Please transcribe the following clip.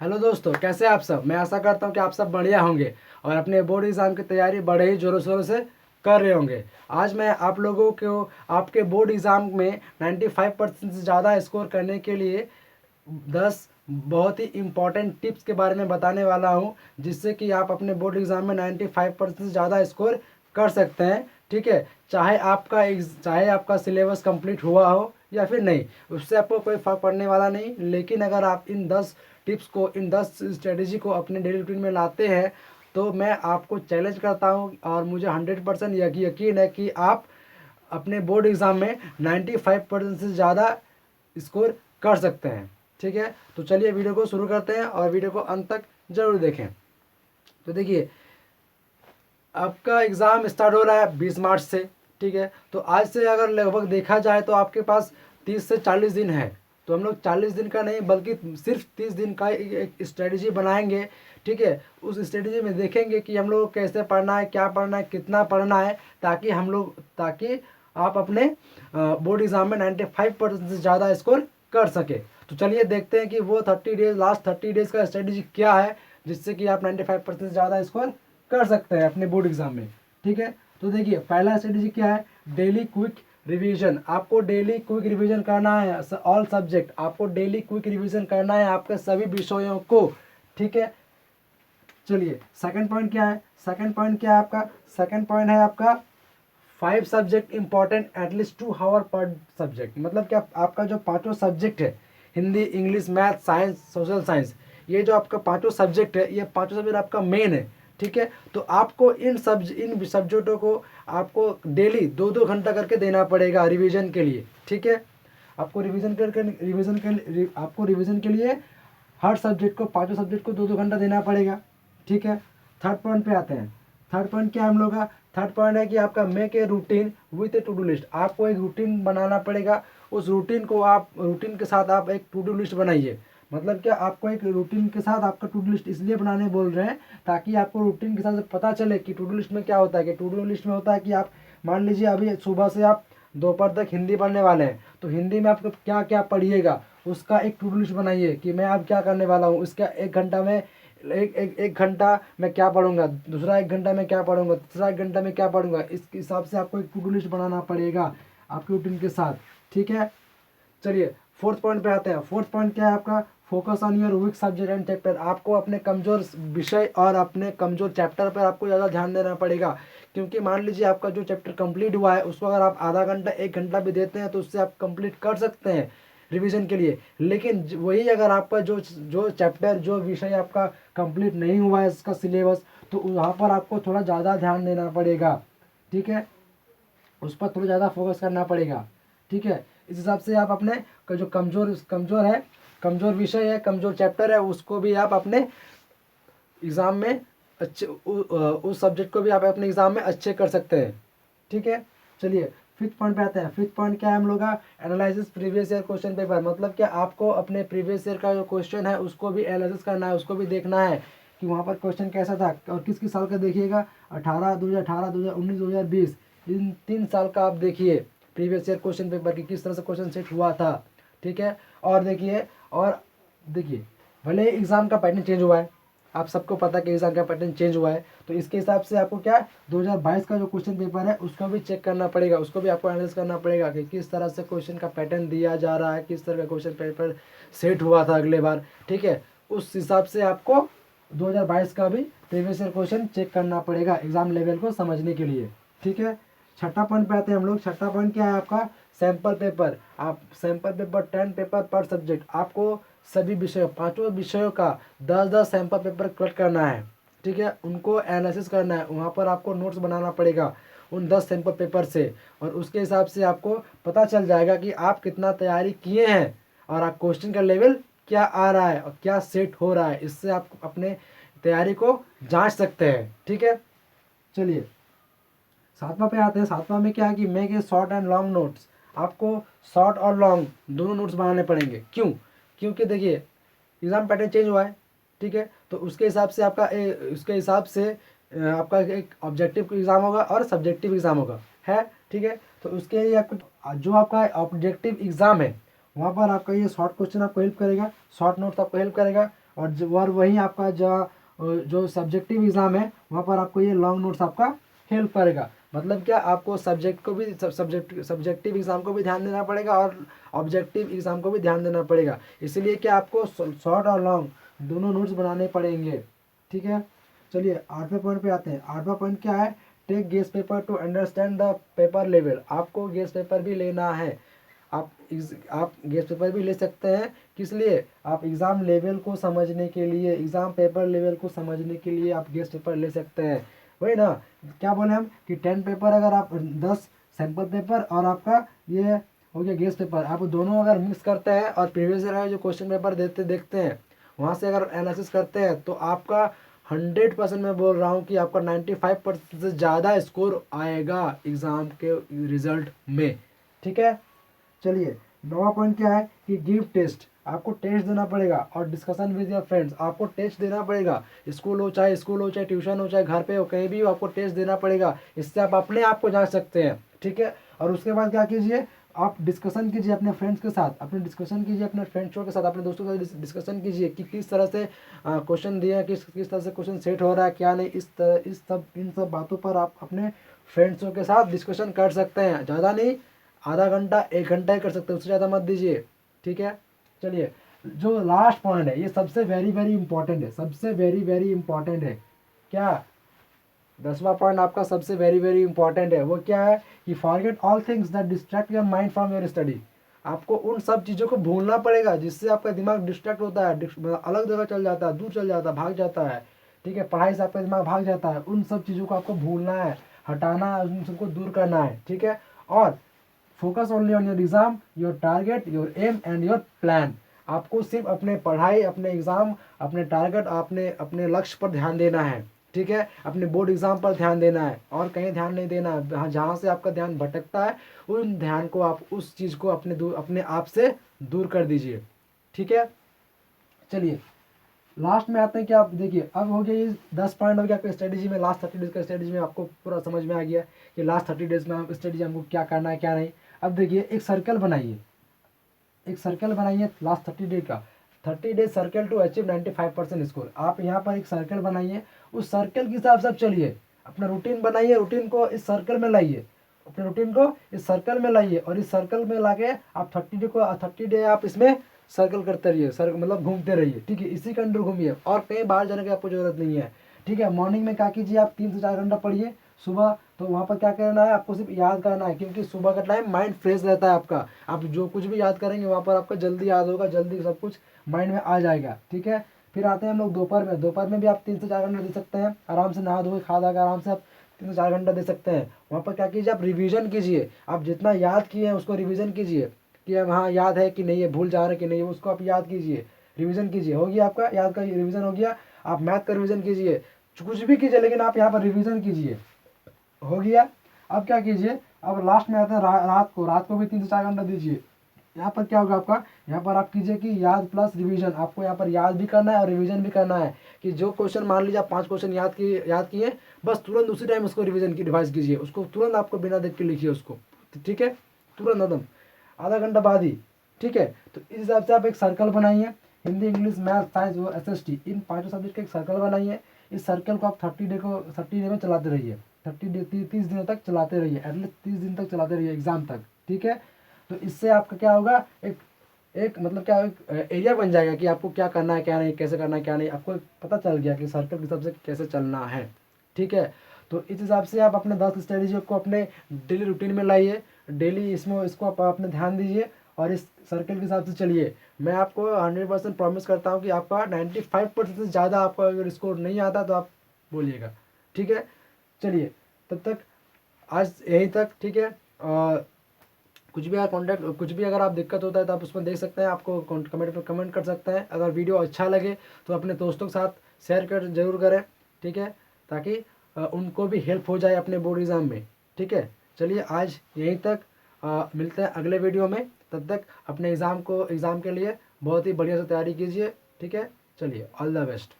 Hello दोस्तों, कैसे हैं आप सब। मैं आशा करता हूं कि आप सब बढ़िया होंगे और अपने बोर्ड एग्ज़ाम की तैयारी बड़े ही ज़ोरों शोरों से कर रहे होंगे। आज मैं आप लोगों को आपके बोर्ड एग्ज़ाम में 95% से ज़्यादा स्कोर करने के लिए 10 बहुत ही इम्पॉर्टेंट टिप्स के बारे में बताने वाला हूं, जिससे कि आप अपने बोर्ड एग्ज़ाम में 95% से ज़्यादा स्कोर कर सकते हैं। ठीक है, चाहे आपका सिलेबस कंप्लीट हुआ हो या फिर नहीं, उससे आपको कोई फ़र्क पड़ने वाला नहीं। लेकिन अगर आप इन 10 स्ट्रेटेजी को अपने डेली रूटीन में लाते हैं तो मैं आपको चैलेंज करता हूं और मुझे 100% यकीन है कि आप अपने बोर्ड एग्ज़ाम में 95% से ज़्यादा स्कोर कर सकते हैं। ठीक है, तो चलिए वीडियो को शुरू करते हैं और वीडियो को अंत तक ज़रूर देखें। तो देखिए, आपका एग्ज़ाम स्टार्ट हो रहा है 20 मार्च से। ठीक है, तो आज से अगर लगभग देखा जाए तो आपके पास 30 से 40 दिन है। तो हम लोग 40 दिन का नहीं बल्कि सिर्फ 30 दिन का एक स्ट्रेटजी बनाएंगे। ठीक है, उस स्ट्रेटजी में देखेंगे कि हम लोग को कैसे पढ़ना है, क्या पढ़ना है, कितना पढ़ना है, ताकि आप अपने बोर्ड एग्ज़ाम में 95% से ज़्यादा स्कोर कर सके। तो चलिए देखते हैं कि वो 30 डेज, लास्ट 30 डेज़ का स्ट्रेटजी क्या है, जिससे कि आप 95% से ज़्यादा स्कोर कर सकते हैं अपने बोर्ड एग्ज़ाम में। ठीक है, तो देखिए पहला स्ट्रेटजी क्या है, डेली क्विक रिवीजन। आपको डेली क्विक रिवीजन करना है, ऑल सब्जेक्ट आपको डेली क्विक रिवीजन करना है आपके सभी विषयों को। ठीक है, चलिए सेकंड पॉइंट क्या है, सेकंड पॉइंट है आपका 5 सब्जेक्ट इंपॉर्टेंट एटलीस्ट 2 आवर पर सब्जेक्ट। मतलब क्या, आपका जो पांचों सब्जेक्ट है, Hindi, English, math, science, social science, ये जो आपका पांचों सब्जेक्ट है, ये पांचों सब्जेक्ट आपका मेन है। ठीक है, तो आपको इन सब्जेक्टों को आपको डेली 2-2 घंटा करके देना पड़ेगा रिवीजन के लिए। ठीक है, आपको रिवीजन के लिए हर सब्जेक्ट को, पांचों सब्जेक्ट को 2-2 घंटा देना पड़ेगा। ठीक है, थर्ड पॉइंट पे आते हैं। थर्ड पॉइंट क्या है हम लोग का, थर्ड पॉइंट है कि आपका make a routine with a to do list. आपको एक रूटीन बनाना पड़ेगा। उस रूटीन के साथ आप एक टू डू लिस्ट बनाइए। मतलब क्या, आपको एक रूटीन के साथ आपका टू डू लिस्ट इसलिए बनाने बोल रहे हैं ताकि आपको रूटीन के साथ पता चले कि टू डू लिस्ट में क्या होता है। कि टू डू लिस्ट में होता है कि आप मान लीजिए अभी सुबह से आप दोपहर तक हिंदी पढ़ने वाले हैं, तो हिंदी में आपको क्या क्या पढ़िएगा उसका एक टू डू लिस्ट बनाइए कि मैं अब क्या करने वाला हूँ। इसका 1 घंटा में एक घंटा मैं क्या पढ़ूंगा, दूसरा 1 घंटा में क्या पढ़ूंगा, तीसरा 1 घंटा में क्या पढ़ूंगा। इस हिसाब से आपको एक टू डू लिस्ट बनाना पड़ेगा आपके रूटीन के साथ। ठीक है, चलिए फोर्थ पॉइंट पे आते हैं। फोर्थ पॉइंट क्या है आपका, focus on your weak subject and chapter. आपको अपने कमजोर विषय और अपने कमजोर चैप्टर पर आपको ज़्यादा ध्यान देना पड़ेगा। क्योंकि मान लीजिए आपका जो चैप्टर कंप्लीट हुआ है उसको अगर आप आधा घंटा 1 घंटा भी देते हैं तो उससे आप कंप्लीट कर सकते हैं रिवीजन के लिए। लेकिन वही अगर आपका जो जो चैप्टर, जो विषय आपका कंप्लीट नहीं हुआ है इसका सिलेबस, तो वहाँ पर आपको थोड़ा ज़्यादा ध्यान देना पड़ेगा। ठीक है, उस पर थोड़ा ज़्यादा फोकस करना पड़ेगा। ठीक है, इस हिसाब से आप अपने जो कमज़ोर विषय है, कमज़ोर चैप्टर है, उसको भी आप अपने एग्ज़ाम में उस सब्जेक्ट को भी आप अपने एग्ज़ाम में अच्छे कर सकते हैं। ठीक है, चलिए फिफ्थ पॉइंट पे आते हैं। फिफ्थ पॉइंट क्या है हम लोग का, analysis previous year question paper. मतलब क्या, आपको अपने प्रीवियस ईयर का जो क्वेश्चन है उसको भी एनालिसिस करना है, उसको भी देखना है कि वहाँ पर क्वेश्चन कैसा था और किस किस साल का देखिएगा। 2018, 2019, 2020, इन 3 साल का आप देखिए प्रीवियस ईयर क्वेश्चन पेपर की किस तरह से क्वेश्चन सेट हुआ था। ठीक है, और देखिए भले ही एग्ज़ाम का पैटर्न चेंज हुआ है, आप सबको पता है कि एग्ज़ाम का पैटर्न चेंज हुआ है, तो इसके हिसाब से आपको क्या 2022 का जो क्वेश्चन पेपर है उसको भी चेक करना पड़ेगा, उसको भी आपको एनालिसिस करना पड़ेगा कि किस तरह से क्वेश्चन का पैटर्न दिया जा रहा है, किस तरह का क्वेश्चन पेपर सेट हुआ था अगले बार। ठीक है, उस हिसाब से आपको 2022 का भी प्रीवियस ईयर क्वेश्चन चेक करना पड़ेगा एग्ज़ाम लेवल को समझने के लिए। ठीक है, छठा पॉइंट पे आते हैं हम लोग। छठा पॉइंट क्या है आपका, सैम्पल पेपर। आप सैम्पल पेपर 10 पेपर पर सब्जेक्ट, आपको सभी विषयों, पांचों विषयों का 10-10 सैम्पल पेपर कलेक्ट करना है। ठीक है, उनको एनालिसिस करना है, वहाँ पर आपको नोट्स बनाना पड़ेगा उन 10 सैम्पल पेपर से, और उसके हिसाब से आपको पता चल जाएगा कि आप कितना तैयारी किए हैं और आप क्वेश्चन का लेवल क्या आ रहा है और क्या सेट हो रहा है। इससे आप अपने तैयारी को जांच सकते हैं। ठीक है, चलिए सातवां पे आते हैं। सातवां में क्या है कि make a short and long notes. आपको शॉर्ट और लॉन्ग दोनों नोट्स बनाने पड़ेंगे। क्यों, क्योंकि देखिए एग्ज़ाम पैटर्न चेंज हुआ है। ठीक है, तो उसके हिसाब से आपका एक ऑब्जेक्टिव एग्ज़ाम होगा और सब्जेक्टिव एग्ज़ाम होगा है। ठीक है, तो उसके लिए आपको जो आपका ऑब्जेक्टिव एग्ज़ाम है वहाँ पर आपका ये शॉर्ट क्वेश्चन आपको हेल्प करेगा, शॉर्ट नोट्स आपको हेल्प करेगा, और वहीं आपका जो सब्जेक्टिव एग्ज़ाम है वहाँ पर आपको ये लॉन्ग नोट्स आपका हेल्प करेगा। मतलब क्या, आपको सब्जेक्टिव एग्ज़ाम को भी ध्यान देना पड़ेगा और ऑब्जेक्टिव एग्ज़ाम को भी ध्यान देना पड़ेगा। इसीलिए क्या आपको शॉर्ट और लॉन्ग दोनों नोट्स बनाने पड़ेंगे। ठीक है, चलिए 8वें पॉइंट पे आते हैं। 8वां पॉइंट क्या है, take guess paper to understand the paper level. आपको गेस पेपर भी लेना है। आप गेस पेपर भी ले सकते हैं, किस लिए, आप एग्ज़ाम लेवल को समझने के लिए, एग्ज़ाम पेपर लेवल को समझने के लिए आप गेस पेपर ले सकते हैं। वही ना, क्या बोले हम कि 10 पेपर, अगर आप 10 सैम्पल पेपर और आपका ये हो गया गेस पेपर, आप दोनों अगर मिक्स करते हैं और प्रीवियस ईयर जो क्वेश्चन पेपर देखते हैं, वहाँ से अगर एनालिसिस करते हैं, तो आपका 100% मैं बोल रहा हूँ कि आपका 95% से ज़्यादा स्कोर आएगा एग्ज़ाम के रिजल्ट में। ठीक है, चलिए 9वां पॉइंट क्या है कि गिव टेस्ट। आपको टेस्ट देना पड़ेगा और डिस्कशन विद योर फ्रेंड्स। आपको टेस्ट देना पड़ेगा, स्कूल हो चाहे ट्यूशन हो चाहे घर पे हो, कहीं भी हो, आपको टेस्ट देना पड़ेगा। इससे आप अपने आप को जांच सकते हैं। ठीक है, और उसके बाद क्या कीजिए, आप डिस्कशन कीजिए अपने फ्रेंड्स के साथ, अपने फ्रेंड्सों के साथ, अपने दोस्तों के साथ डिस्कशन कीजिए कि किस तरह से क्वेश्चन दिए हैं, किस तरह से क्वेश्चन सेट हो रहा है, क्या नहीं। इन सब बातों पर आप अपने फ्रेंड्सों के साथ डिस्कशन कर सकते हैं। ज़्यादा नहीं, आधा घंटा 1 घंटा ही कर सकते हैं, उससे ज़्यादा मत दीजिए। ठीक है, चलिए जो लास्ट पॉइंट है, ये सबसे वेरी वेरी इंपॉर्टेंट है, सबसे वेरी वेरी इंपॉर्टेंट है। क्या, 10वां पॉइंट आपका सबसे वेरी वेरी इंपॉर्टेंट है। वो क्या है कि forget all things that distract your mind from your study. आपको उन सब चीज़ों को भूलना पड़ेगा जिससे आपका दिमाग डिस्ट्रैक्ट होता है, अलग जगह चल जाता है, दूर चल जाता है, भाग जाता है। ठीक है, पढ़ाई से आपका दिमाग भाग जाता है। उन सब चीज़ों को आपको भूलना है, हटाना है, उन सबको दूर करना है। ठीक है, और focus only on your exam, your target, your aim and your plan. आपको सिर्फ अपने पढ़ाई, अपने एग्ज़ाम, अपने टारगेट, अपने लक्ष्य पर ध्यान देना है। ठीक है, अपने बोर्ड एग्ज़ाम पर ध्यान देना है और कहीं ध्यान नहीं देना है। जहाँ से आपका ध्यान भटकता है, उन ध्यान को आप, उस चीज़ को अपने आप से दूर कर दीजिए। ठीक है, चलिए लास्ट में आते हैं कि आप देखिए, अब हो गया ये 10 पॉइंट हो गया आपके स्ट्रेटेजी में। लास्ट 30 डेज का स्ट्रेटेजी में आपको पूरा समझ में आ गया कि लास्ट 30 डेज में आप स्ट्रेटेजी हमको क्या करना है क्या नहीं। अब देखिए, एक सर्कल बनाइए लास्ट 30 डे का, 30 days circle to achieve 95% score. आप यहाँ पर एक सर्कल बनाइए, उस सर्कल के हिसाब से आप चलिए, अपना रूटीन बनाइए, रूटीन को इस सर्कल में लाइए, अपने रूटीन को इस सर्कल में लाइए, और इस सर्कल में लाके आप 30 डे आप इसमें सर्कल करते रहिए, मतलब घूमते रहिए। ठीक है, इसी के अंदर घूमिए और कहीं बाहर जाने की आपको जरूरत नहीं है। ठीक है, मॉर्निंग में क्या कीजिए, आप 3 से 4 घंटा पढ़िए सुबह। तो वहाँ पर क्या करना है, आपको सिर्फ याद करना है, क्योंकि सुबह का टाइम माइंड फ्रेश रहता है आपका। आप जो कुछ भी याद करेंगे वहाँ पर आपका जल्दी याद होगा, जल्दी सब कुछ माइंड में आ जाएगा। ठीक है, फिर आते हैं हम लोग दोपहर में भी आप 3 से 4 घंटा दे सकते हैं। आराम से नहा धो खा कर आराम से आप 3 से 4 घंटा दे सकते हैं। वहाँ पर क्या कीजिए, आप रिवीजन कीजिए। आप जितना याद किए हैं उसको रिवीजन कीजिए कि अब हाँ याद है कि नहीं है, भूल जा रहे कि नहीं है, उसको आप याद कीजिए, रिवीजन कीजिए। हो गया आपका याद का रिवीजन हो गया। आप मैथ का रिवीजन कीजिए, कुछ भी कीजिए, लेकिन आप यहाँ पर रिवीजन कीजिए। हो गया, अब क्या कीजिए, अब लास्ट में आते हैं रात को भी 3 से 4 घंटा दीजिए। यहाँ पर क्या होगा आपका, यहाँ पर आप कीजिए कि याद प्लस रिवीजन। आपको यहाँ पर याद भी करना है और रिवीजन भी करना है। कि जो क्वेश्चन, मान लीजिए आप 5 क्वेश्चन याद किए, बस तुरंत उसी टाइम उसको रिवाइज कीजिए, उसको तुरंत आपको बिना देख के लिखिए उसको। ठीक है, तुरंत एकदम आधा घंटा बाद ही। ठीक है, तो इस हिसाब से आप एक सर्कल बनाइए, हिंदी, इंग्लिश, मैथ, साइंस और SST, इन 5 सब्जेक्ट का एक सर्कल बनाइए। इस सर्कल को आप 30 डे में चलाते रहिए, 30 दिनों तक चलाते रहिए, एटलीस्ट 30 दिन तक चलाते रहिए एग्जाम तक। ठीक है, तो इससे आपका क्या होगा, एक मतलब क्या, एक एरिया बन जाएगा कि आपको क्या करना है क्या नहीं, कैसे करना है क्या नहीं, आपको पता चल गया कि सर्कल के हिसाब से कैसे चलना है। ठीक है, तो इस हिसाब से आप अपने 10 स्ट्रेटेजी को अपने डेली रूटीन में लाइए, डेली इसको आप अपने ध्यान दीजिए और इस सर्कल के हिसाब से चलिए। मैं आपको 100% प्रॉमिस करता हूँ कि आपका 95% से ज़्यादा आपका अगर स्कोर नहीं आता तो आप बोलिएगा। ठीक है, चलिए तब तक आज यहीं तक। ठीक है, कुछ भी अगर आप दिक्कत होता है तो आप उसमें देख सकते हैं, आपको कमेंट कर सकते हैं। अगर वीडियो अच्छा लगे तो अपने दोस्तों के साथ शेयर जरूर करें। ठीक है, ताकि उनको भी हेल्प हो जाए अपने बोर्ड एग्ज़ाम में। ठीक है, चलिए आज यहीं तक, मिलते हैं अगले वीडियो में। तब तक अपने एग्ज़ाम के लिए बहुत ही बढ़िया से तैयारी कीजिए। ठीक है, चलिए ऑल द बेस्ट।